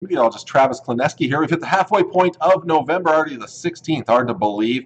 Meteorologist Travis Klineski here. We've hit the halfway point of November, already the 16th. Hard to believe.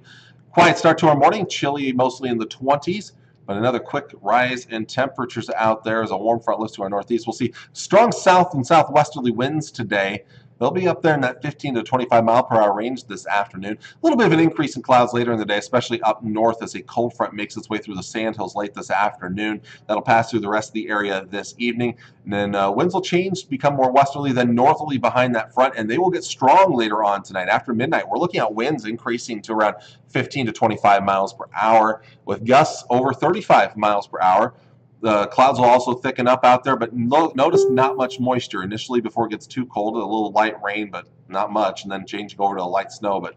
Quiet start to our morning, chilly mostly in the 20s, but another quick rise in temperatures out there as a warm front lifts to our northeast. We'll see strong south and southwesterly winds today. They'll be up there in that 15 to 25 mile per hour range this afternoon. A little bit of an increase in clouds later in the day, especially up north as a cold front makes its way through the Sandhills late this afternoon. That'll pass through the rest of the area this evening. And then winds will change, become more westerly, then northerly behind that front, and they will get strong later on tonight. After midnight, we're looking at winds increasing to around 15 to 25 miles per hour, with gusts over 35 miles per hour. The clouds will also thicken up out there, but notice not much moisture initially before it gets too cold. A little light rain, but not much, and then changing over to a light snow. But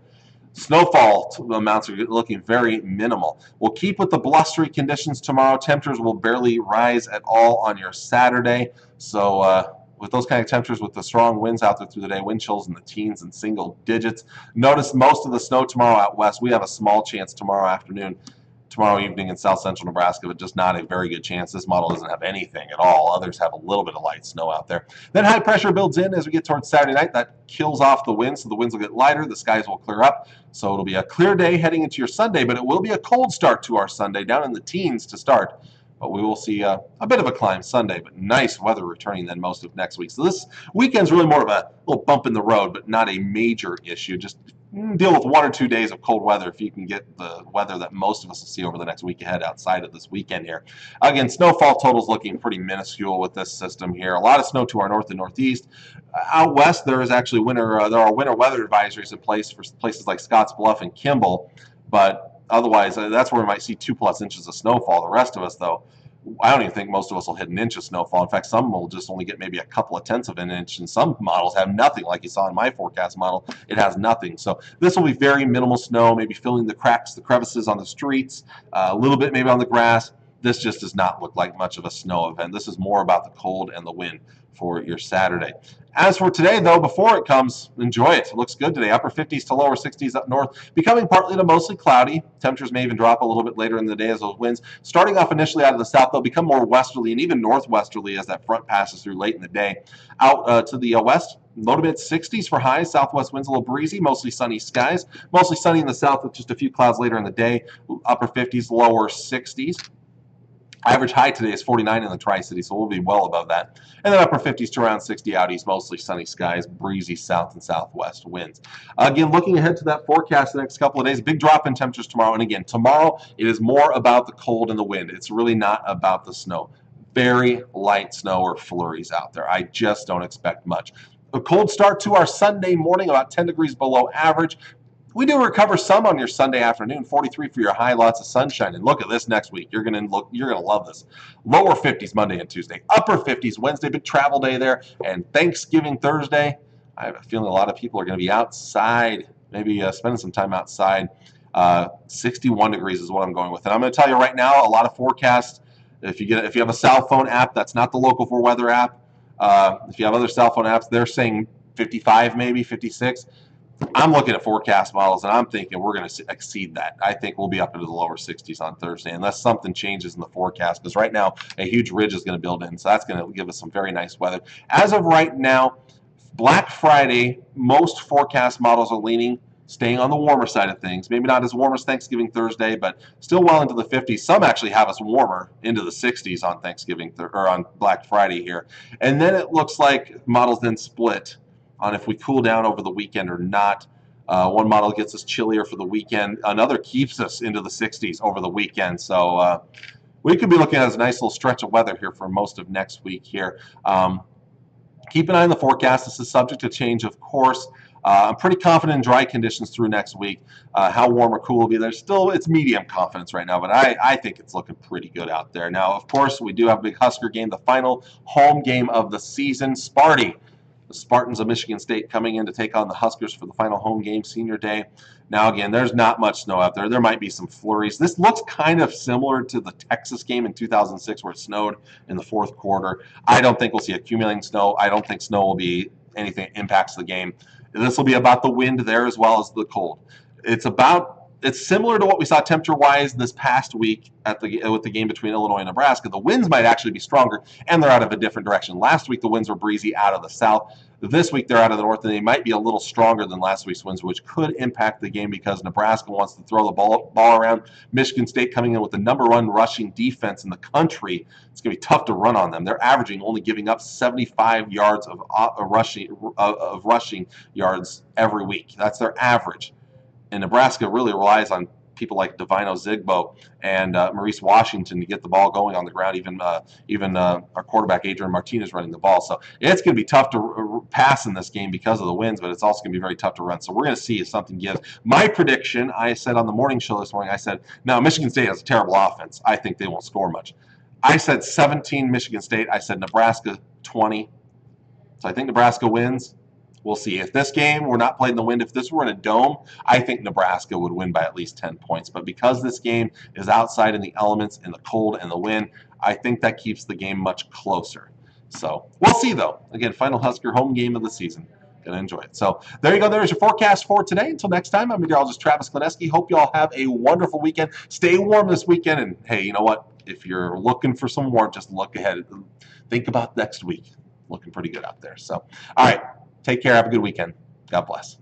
snowfall amounts are looking very minimal. We'll keep with the blustery conditions tomorrow. Temperatures will barely rise at all on your Saturday. So with those kind of temperatures, with the strong winds out there through the day, wind chills in the teens and single digits. Notice most of the snow tomorrow out west. We have a small chance tomorrow afternoon, tomorrow evening in south central Nebraska, but just not a very good chance. This model doesn't have anything at all. Others have a little bit of light snow out there. Then high pressure builds in as we get towards Saturday night. That kills off the wind, so the winds will get lighter. The skies will clear up. So it'll be a clear day heading into your Sunday, but it will be a cold start to our Sunday, down in the teens to start. But we will see a bit of a climb Sunday, but nice weather returning then most of next week. So this weekend's really more of a little bump in the road, but not a major issue. Just deal with 1 or 2 days of cold weather if you can get the weather that most of us will see over the next week ahead outside of this weekend here. Again, snowfall totals looking pretty minuscule with this system here. A lot of snow to our north and northeast. Out west, there is actually there are winter weather advisories in place for places like Scotts Bluff and Kimball, but otherwise, that's where we might see 2+ inches of snowfall. The rest of us, though, I don't even think most of us will hit an inch of snowfall. In fact, some will just only get maybe a couple of tenths of an inch, and some models have nothing, like you saw in my forecast model. It has nothing. So this will be very minimal snow, maybe filling the cracks, the crevices on the streets, a little bit maybe on the grass. This just does not look like much of a snow event. This is more about the cold and the wind for your Saturday. As for today, though, before it comes, enjoy it. It looks good today. Upper 50s to lower 60s up north, becoming partly to mostly cloudy. Temperatures may even drop a little bit later in the day as those winds, starting off initially out of the south, they'll become more westerly and even northwesterly as that front passes through late in the day. Out to the west, low to mid 60s for highs. Southwest winds a little breezy, mostly sunny skies. Mostly sunny in the south with just a few clouds later in the day. Upper 50s, lower 60s. Average high today is 49 in the Tri-City, so we'll be well above that. And then upper 50s to around 60 out east, mostly sunny skies, breezy south and southwest winds. Again, looking ahead to that forecast the next couple of days, big drop in temperatures tomorrow. And again, tomorrow it is more about the cold and the wind. It's really not about the snow. Very light snow or flurries out there. I just don't expect much. A cold start to our Sunday morning, about 10 degrees below average. We do recover some on your Sunday afternoon, 43 for your high, lots of sunshine. And look at this next week. You're gonna love this. Lower 50s Monday and Tuesday, upper 50s Wednesday, big travel day there, and Thanksgiving Thursday. I have a feeling a lot of people are going to be outside, maybe spending some time outside. 61 degrees is what I'm going with. And I'm going to tell you right now, a lot of forecasts. If you have a cell phone app, that's not the Local 4 Weather app. If you have other cell phone apps, they're saying 55, maybe 56. I'm looking at forecast models, and I'm thinking we're going to exceed that. I think we'll be up into the lower 60s on Thursday, unless something changes in the forecast, because right now a huge ridge is going to build in, so that's going to give us some very nice weather. As of right now, Black Friday, most forecast models are staying on the warmer side of things. Maybe not as warm as Thanksgiving Thursday, but still well into the 50s. Some actually have us warmer into the 60s on on Black Friday here. And then it looks like models then split on if we cool down over the weekend or not. One model gets us chillier for the weekend. Another keeps us into the 60s over the weekend. So we could be looking at a nice little stretch of weather here for most of next week here. Keep an eye on the forecast. This is subject to change, of course. I'm pretty confident in dry conditions through next week. How warm or cool will be there? Still, it's medium confidence right now, but I think it's looking pretty good out there. Now, of course, we do have a big Husker game, the final home game of the season. Sparty, the Spartans of Michigan State, coming in to take on the Huskers for the final home game, senior day. Now, again, there's not much snow out there. There might be some flurries. This looks kind of similar to the Texas game in 2006 where it snowed in the fourth quarter. I don't think we'll see accumulating snow. I don't think snow will be anything that impacts the game. This will be about the wind there as well as the cold. It's about it's similar to what we saw temperature-wise this past week with the game between Illinois and Nebraska. The winds might actually be stronger, and they're out of a different direction. Last week, the winds were breezy out of the south. This week, they're out of the north, and they might be a little stronger than last week's winds, which could impact the game because Nebraska wants to throw the ball around. Michigan State coming in with the #1 rushing defense in the country. It's going to be tough to run on them. They're averaging only giving up 75 yards of rushing yards every week. That's their average. And Nebraska really relies on people like Devine Ozigbo and Maurice Washington to get the ball going on the ground. Even our quarterback Adrian Martinez running the ball. So it's going to be tough to pass in this game because of the winds, but it's also going to be very tough to run. So we're going to see if something gives. My prediction, I said on the morning show this morning, I said, now Michigan State has a terrible offense. I think they won't score much. I said 17 Michigan State. I said Nebraska 20. So I think Nebraska wins. We'll see. If this game were not played in the wind, if this were in a dome, I think Nebraska would win by at least 10 points. But because this game is outside in the elements, in the cold and the wind, I think that keeps the game much closer. So we'll see, though. Again, final Husker home game of the season. Gonna enjoy it. So there you go. There's your forecast for today. Until next time, I'm meteorologist Travis Kleneski. Hope you all have a wonderful weekend. Stay warm this weekend. And hey, you know what? If you're looking for some warmth, just look ahead. Think about next week. Looking pretty good out there. So, all right. Take care. Have a good weekend. God bless.